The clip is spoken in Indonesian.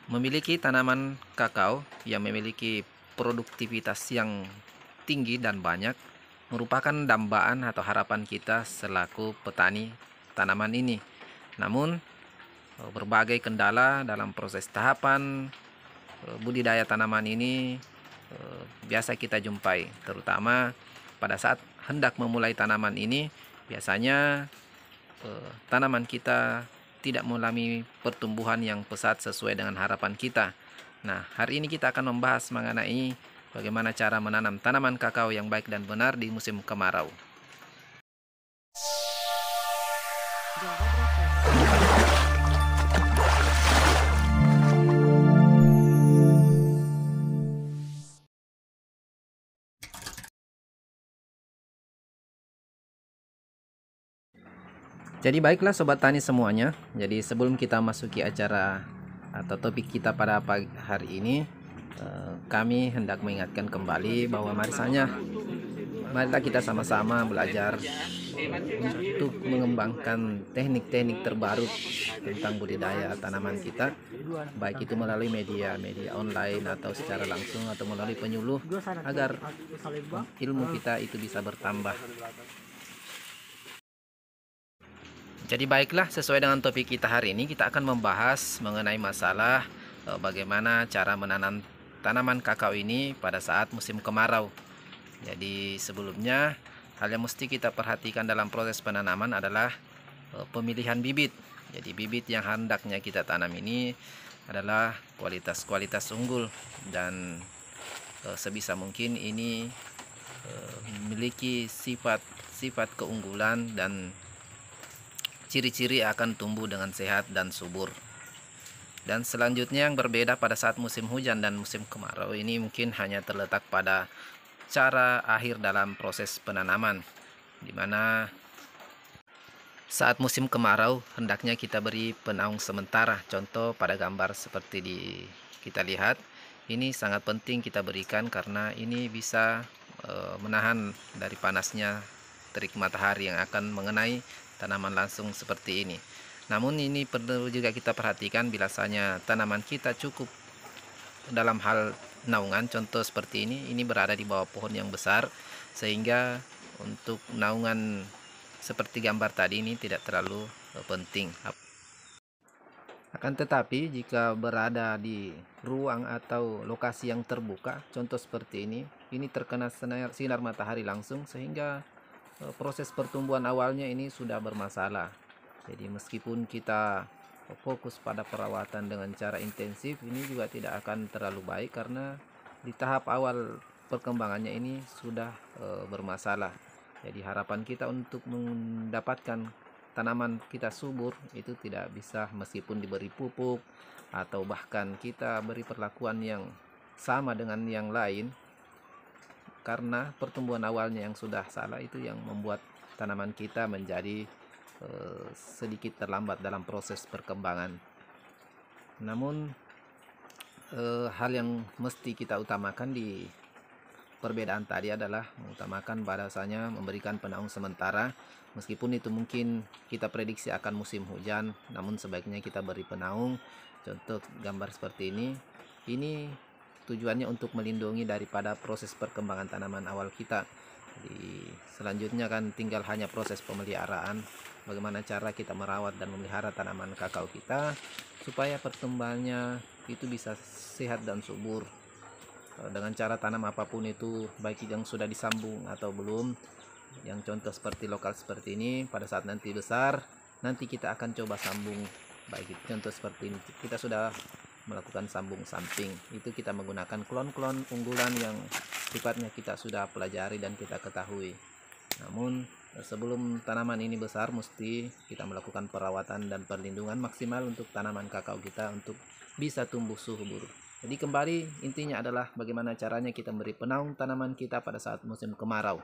Memiliki tanaman kakao yang memiliki produktivitas yang tinggi dan banyak merupakan dambaan atau harapan kita selaku petani tanaman ini. Namun, berbagai kendala dalam proses tahapan budidaya tanaman ini biasa kita jumpai, terutama pada saat hendak memulai tanaman ini. Biasanya tanaman kita tidak mengalami pertumbuhan yang pesat sesuai dengan harapan kita. Nah, hari ini kita akan membahas mengenai bagaimana cara menanam tanaman kakao yang baik dan benar di musim kemarau. Jadi baiklah sobat tani semuanya. Jadi sebelum kita masuki acara atau topik kita pada pagi hari ini, kami hendak mengingatkan kembali bahwa marilah kita sama-sama belajar untuk mengembangkan teknik-teknik terbaru tentang budidaya tanaman kita, baik itu melalui media online atau secara langsung atau melalui penyuluh, agar ilmu kita itu bisa bertambah. Jadi baiklah, sesuai dengan topik kita hari ini, kita akan membahas mengenai masalah bagaimana cara menanam tanaman kakao ini pada saat musim kemarau. Jadi sebelumnya, hal yang mesti kita perhatikan dalam proses penanaman adalah pemilihan bibit. Jadi bibit yang hendaknya kita tanam ini adalah kualitas unggul, dan sebisa mungkin ini memiliki sifat keunggulan dan ciri-ciri akan tumbuh dengan sehat dan subur. Dan selanjutnya yang berbeda pada saat musim hujan dan musim kemarau ini mungkin hanya terletak pada cara akhir dalam proses penanaman, di mana saat musim kemarau hendaknya kita beri penaung sementara. Contoh pada gambar seperti kita lihat, ini sangat penting kita berikan karena ini bisa menahan dari panasnya terik matahari yang akan mengenai tanaman langsung seperti ini. Namun ini perlu juga kita perhatikan biasanya tanaman kita cukup dalam hal naungan. Contoh seperti ini berada di bawah pohon yang besar, sehingga untuk naungan seperti gambar tadi ini tidak terlalu penting. Akan tetapi jika berada di ruang atau lokasi yang terbuka, contoh seperti ini terkena sinar matahari langsung, sehingga proses pertumbuhan awalnya ini sudah bermasalah. Jadi meskipun kita fokus pada perawatan dengan cara intensif, ini juga tidak akan terlalu baik karena di tahap awal perkembangannya ini sudah bermasalah. Jadi harapan kita untuk mendapatkan tanaman kita subur itu tidak bisa meskipun diberi pupuk atau bahkan kita beri perlakuan yang sama dengan yang lain, karena pertumbuhan awalnya yang sudah salah itu yang membuat tanaman kita menjadi sedikit terlambat dalam proses perkembangan. Namun hal yang mesti kita utamakan di perbedaan tadi adalah mengutamakan bahasanya memberikan penaung sementara. Meskipun itu mungkin kita prediksi akan musim hujan, namun sebaiknya kita beri penaung. Contoh gambar seperti ini tujuannya untuk melindungi daripada proses perkembangan tanaman awal kita. Jadi selanjutnya kan tinggal hanya proses pemeliharaan, bagaimana cara kita merawat dan memelihara tanaman kakao kita supaya pertumbuhannya itu bisa sehat dan subur. Dengan cara tanam apapun itu, baik yang sudah disambung atau belum, yang contoh seperti lokal seperti ini, pada saat nanti besar, nanti kita akan coba sambung. Baik itu contoh seperti ini, kita sudah melakukan sambung samping, itu kita menggunakan klon-klon unggulan yang sifatnya kita sudah pelajari dan kita ketahui. Namun sebelum tanaman ini besar, mesti kita melakukan perawatan dan perlindungan maksimal untuk tanaman kakao kita untuk bisa tumbuh subur. Jadi kembali intinya adalah bagaimana caranya kita beri penaung tanaman kita pada saat musim kemarau.